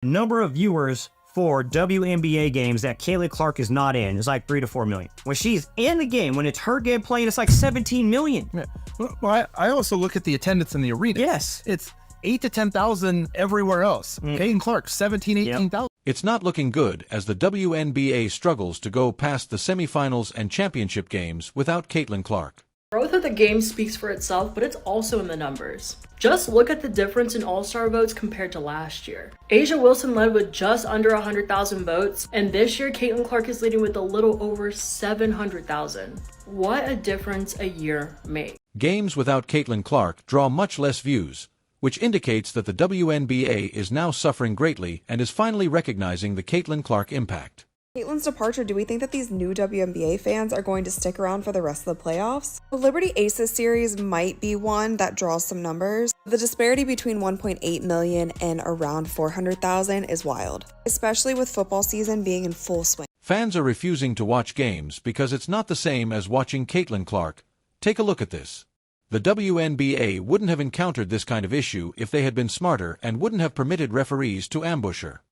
Number of viewers for WNBA games that Caitlyn Clark is not in is like 3 to 4 million. When she's in the game, when it's her game playing, it's like 17 million. Yeah. Well, I also look at the attendance in the arena. Yes. It's 8 to 10,000 everywhere else. Caitlyn Clark, 17, 18,000. It's not looking good as the WNBA struggles to go past the semifinals and championship games without Caitlyn Clark. Growth of the game speaks for itself, but it's also in the numbers. Just look at the difference in All-Star votes compared to last year. Asia Wilson led with just under 100,000 votes, and this year Caitlyn Clark is leading with a little over 700,000. What a difference a year makes. Games without Caitlyn Clark draw much less views, which indicates that the WNBA is now suffering greatly and is finally recognizing the Caitlyn Clark impact. Caitlyn's departure, do we think that these new WNBA fans are going to stick around for the rest of the playoffs? The Liberty Aces series might be one that draws some numbers. The disparity between 1.8 million and around 400,000 is wild, especially with football season being in full swing. Fans are refusing to watch games because it's not the same as watching Caitlyn Clark. Take a look at this. The WNBA wouldn't have encountered this kind of issue if they had been smarter and wouldn't have permitted referees to ambush her.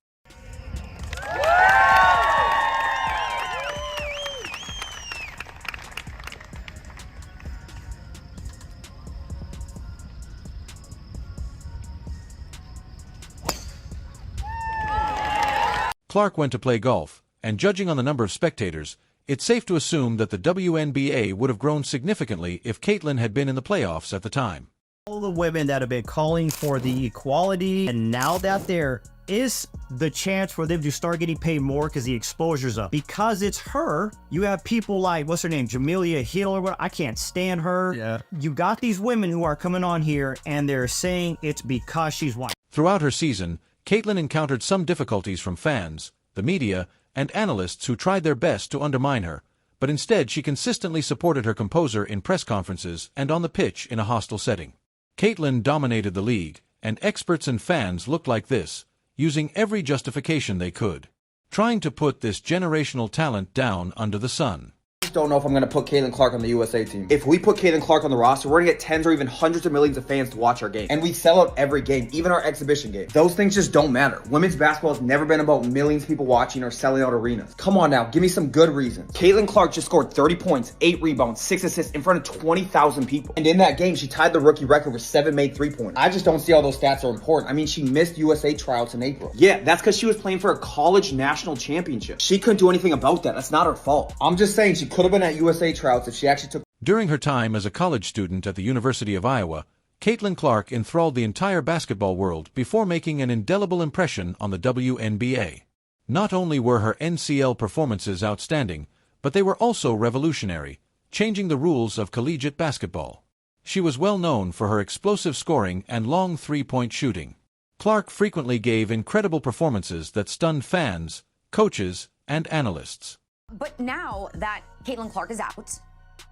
Clark went to play golf, and judging on the number of spectators, it's safe to assume that the WNBA would have grown significantly if Caitlyn had been in the playoffs at the time. All the women that have been calling for the equality, and now that there is the chance for them to start getting paid more because the exposure's up. Because it's her, you have people like, what's her name, Jamelia Hill or what? I can't stand her. Yeah. You got these women who are coming on here and they're saying it's because she's white. Throughout her season, Caitlyn encountered some difficulties from fans, the media, and analysts who tried their best to undermine her, but instead she consistently supported her composure in press conferences and on the pitch in a hostile setting. Caitlyn dominated the league, and experts and fans looked like this, using every justification they could, trying to put this generational talent down under the sun. Don't know if I'm going to put Caitlyn Clark on the USA team. If we put Caitlyn Clark on the roster, we're going to get tens or even hundreds of millions of fans to watch our game. And we sell out every game, even our exhibition game. Those things just don't matter. Women's basketball has never been about millions of people watching or selling out arenas. Come on now, give me some good reasons. Caitlyn Clark just scored 30 points, 8 rebounds, 6 assists in front of 20,000 people. And in that game, she tied the rookie record with 7 made three-pointers. I just don't see how those stats are important. I mean, she missed USA tryouts in April. Yeah, that's because she was playing for a college national championship. She couldn't do anything about that. That's not her fault. I'm just saying she could have been at USA tryouts if she actually took. During her time as a college student at the University of Iowa, Caitlyn Clark enthralled the entire basketball world before making an indelible impression on the WNBA. Not only were her NCL performances outstanding, but they were also revolutionary, changing the rules of collegiate basketball. She was well known for her explosive scoring and long three-point shooting. Clark frequently gave incredible performances that stunned fans, coaches, and analysts. But now that Caitlyn Clark is out,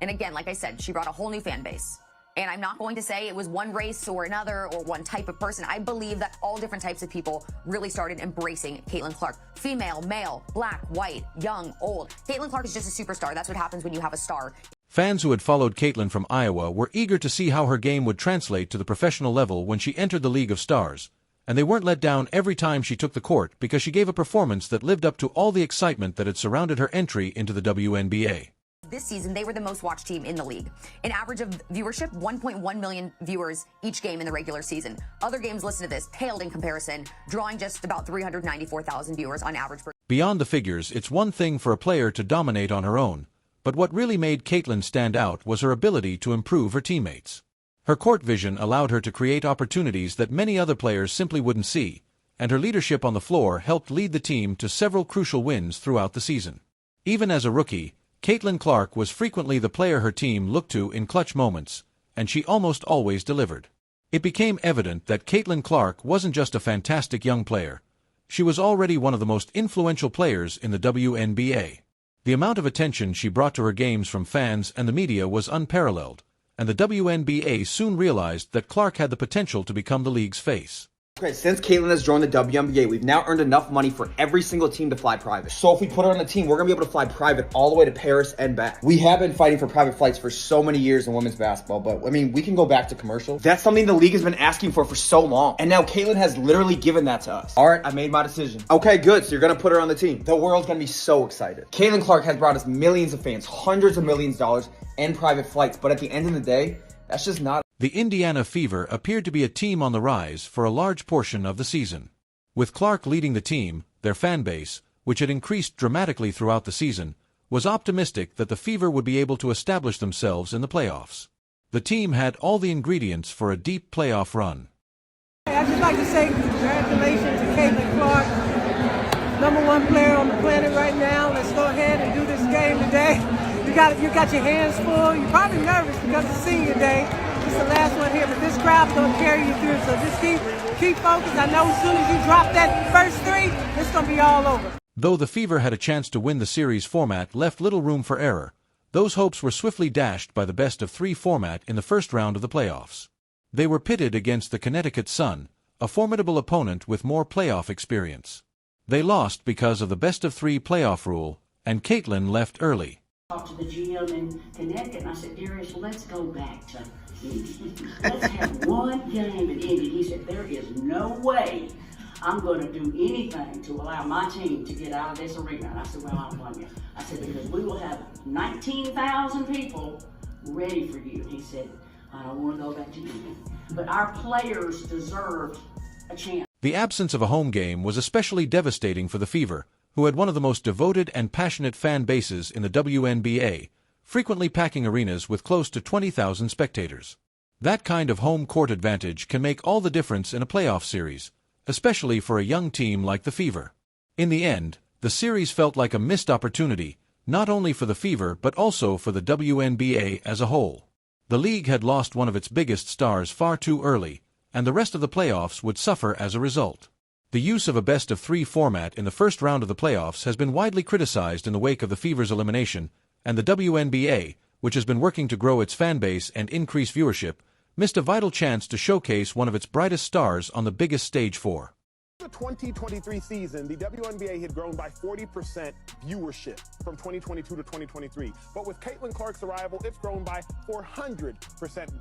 and again, like I said, she brought a whole new fan base. And I'm not going to say it was one race or another or one type of person. I believe that all different types of people really started embracing Caitlyn Clark. Female, male, black, white, young, old. Caitlyn Clark is just a superstar. That's what happens when you have a star. Fans who had followed Caitlyn from Iowa were eager to see how her game would translate to the professional level when she entered the League of Stars. And they weren't let down every time she took the court because she gave a performance that lived up to all the excitement that had surrounded her entry into the WNBA. This season, they were the most watched team in the league. An average of viewership, 1.1 million viewers each game in the regular season. Other games listed to this paled in comparison, drawing just about 394,000 viewers on average. Beyond the figures, it's one thing for a player to dominate on her own, but what really made Caitlyn stand out was her ability to improve her teammates. Her court vision allowed her to create opportunities that many other players simply wouldn't see, and her leadership on the floor helped lead the team to several crucial wins throughout the season. Even as a rookie, Caitlyn Clark was frequently the player her team looked to in clutch moments, and she almost always delivered. It became evident that Caitlyn Clark wasn't just a fantastic young player. She was already one of the most influential players in the WNBA. The amount of attention she brought to her games from fans and the media was unparalleled, and the WNBA soon realized that Clark had the potential to become the league's face. Okay, since Caitlyn has joined the WNBA, we've now earned enough money for every single team to fly private. So if we put her on the team, we're gonna be able to fly private all the way to Paris and back. We have been fighting for private flights for so many years in women's basketball, but I mean, we can go back to commercial. That's something the league has been asking for so long. And now Caitlyn has literally given that to us. All right, I made my decision. Okay, good, so you're gonna put her on the team. The world's gonna be so excited. Caitlyn Clark has brought us millions of fans, hundreds of millions of dollars, and private flights, but at the end of the day, that's just not. The Indiana Fever appeared to be a team on the rise for a large portion of the season. With Clark leading the team, their fan base, which had increased dramatically throughout the season, was optimistic that the Fever would be able to establish themselves in the playoffs. The team had all the ingredients for a deep playoff run. I'd just like to say congratulations to Caitlyn Clark, #1 player on the planet right now. Let's go ahead and do this game today. You got your hands full. You're probably nervous because it's senior day. It's the last one here, but this crowd's gonna carry you through. So just keep focused. I know as soon as you drop that first three, it's gonna be all over. Though the Fever had a chance to win, the series format left little room for error. Those hopes were swiftly dashed by the best-of-3 format in the first round of the playoffs. They were pitted against the Connecticut Sun, a formidable opponent with more playoff experience. They lost because of the best-of-3 playoff rule, and Caitlyn left early. I talked to the GM in Connecticut, and I said, Darius, let's go back to let's have one game in Indy. He said, there is no way I'm going to do anything to allow my team to get out of this arena. And I said, well, I don't blame you. I said, because we will have 19,000 people ready for you. And he said, I don't want to go back to Indy. But our players deserve a chance. The absence of a home game was especially devastating for the Fever, who had one of the most devoted and passionate fan bases in the WNBA, frequently packing arenas with close to 20,000 spectators. That kind of home court advantage can make all the difference in a playoff series, especially for a young team like the Fever. In the end, the series felt like a missed opportunity, not only for the Fever but also for the WNBA as a whole. The league had lost one of its biggest stars far too early, and the rest of the playoffs would suffer as a result. The use of a best-of-3 format in the first round of the playoffs has been widely criticized in the wake of the Fever's elimination, and the WNBA, which has been working to grow its fan base and increase viewership, missed a vital chance to showcase one of its brightest stars on the biggest stage for. The 2023 season, the WNBA had grown by 40% viewership from 2022 to 2023. But with Caitlyn Clark's arrival, it's grown by 400%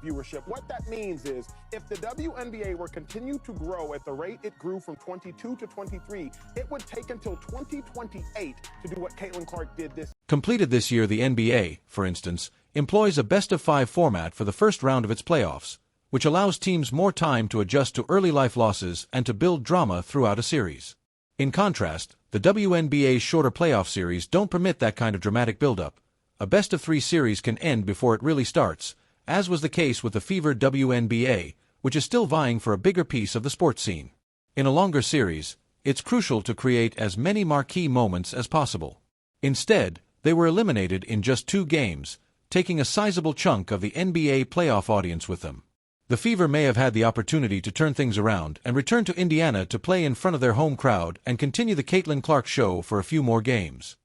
viewership. What that means is if the WNBA were continue to grow at the rate it grew from 22 to 23, it would take until 2028 to do what Caitlyn Clark did this. Completed this year, the NBA, for instance, employs a best-of-5 format for the first round of its playoffs, which allows teams more time to adjust to early life losses and to build drama throughout a series. In contrast, the WNBA's shorter playoff series don't permit that kind of dramatic build-up. A best-of-3 series can end before it really starts, as was the case with the Fever WNBA, which is still vying for a bigger piece of the sports scene. In a longer series, it's crucial to create as many marquee moments as possible. Instead, they were eliminated in just 2 games, taking a sizable chunk of the NBA playoff audience with them. The Fever may have had the opportunity to turn things around and return to Indiana to play in front of their home crowd and continue the Caitlyn Clark show for a few more games.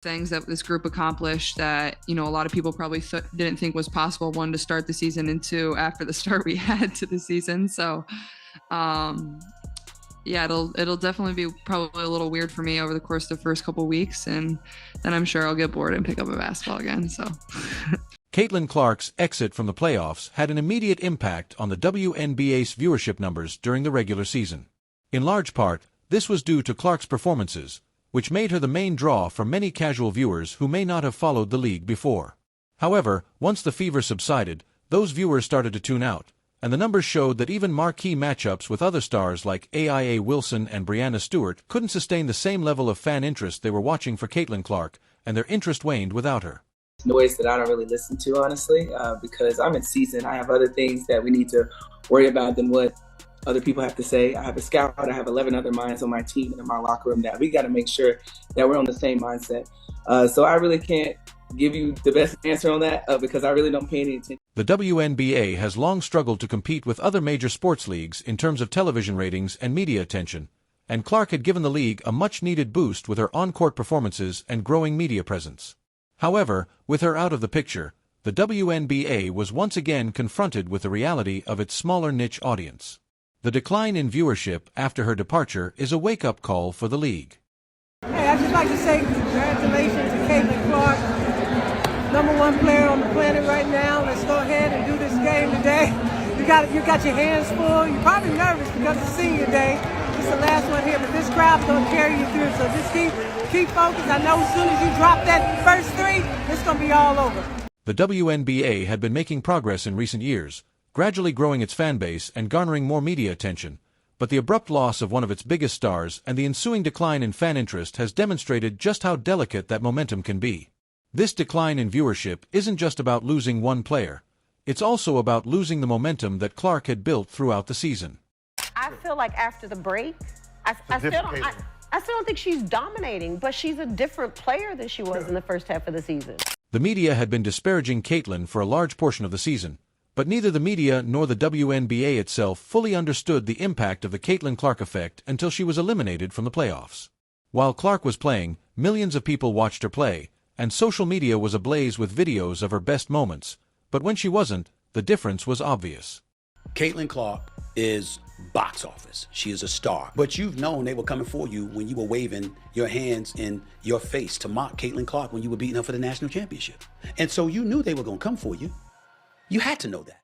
Things that this group accomplished that, a lot of people probably didn't think was possible, one, to start the season, and 2, after the start we had to the season. So, yeah, it'll definitely be probably a little weird for me over the course of the first couple weeks, and then I'm sure I'll get bored and pick up a basketball again, so... Caitlyn Clark's exit from the playoffs had an immediate impact on the WNBA's viewership numbers during the regular season. In large part, this was due to Clark's performances, which made her the main draw for many casual viewers who may not have followed the league before. However, once the Fever subsided, those viewers started to tune out, and the numbers showed that even marquee matchups with other stars like A'ja Wilson and Breanna Stewart couldn't sustain the same level of fan interest they were watching for Caitlyn Clark, and their interest waned without her. Noise that I don't really listen to, honestly, because I'm in season. I have other things that we need to worry about than what other people have to say. I have a scout, I have 11 other minds on my team and in my locker room that we got to make sure that we're on the same mindset. So I really can't give you the best answer on that because I really don't pay any attention. The WNBA has long struggled to compete with other major sports leagues in terms of television ratings and media attention, and Clark had given the league a much-needed boost with her on-court performances and growing media presence. However, with her out of the picture, the WNBA was once again confronted with the reality of its smaller niche audience. The decline in viewership after her departure is a wake-up call for the league. Hey, I'd just like to say congratulations to Caitlyn Clark, #1 player on the planet right now. Let's go ahead and do this game today. You got your hands full. You're probably nervous because it's senior day. It's the last one here, but this crowd's gonna carry you through. So just keep focused. I know as soon as you drop that first three, it's gonna be all over. The WNBA had been making progress in recent years, gradually growing its fan base and garnering more media attention, but the abrupt loss of one of its biggest stars and the ensuing decline in fan interest has demonstrated just how delicate that momentum can be. This decline in viewership isn't just about losing one player. It's also about losing the momentum that Clark had built throughout the season. I feel like after the break, I still don't think she's dominating, but she's a different player than she was in the first half of the season. The media had been disparaging Caitlyn for a large portion of the season, but neither the media nor the WNBA itself fully understood the impact of the Caitlyn Clark effect until she was eliminated from the playoffs. While Clark was playing, millions of people watched her play, and social media was ablaze with videos of her best moments. But when she wasn't, the difference was obvious. Caitlyn Clark is box office. She is a star. But you've known they were coming for you when you were waving your hands in your face to mock Caitlyn Clark when you were beating her for the national championship. And so you knew they were going to come for you. You had to know that.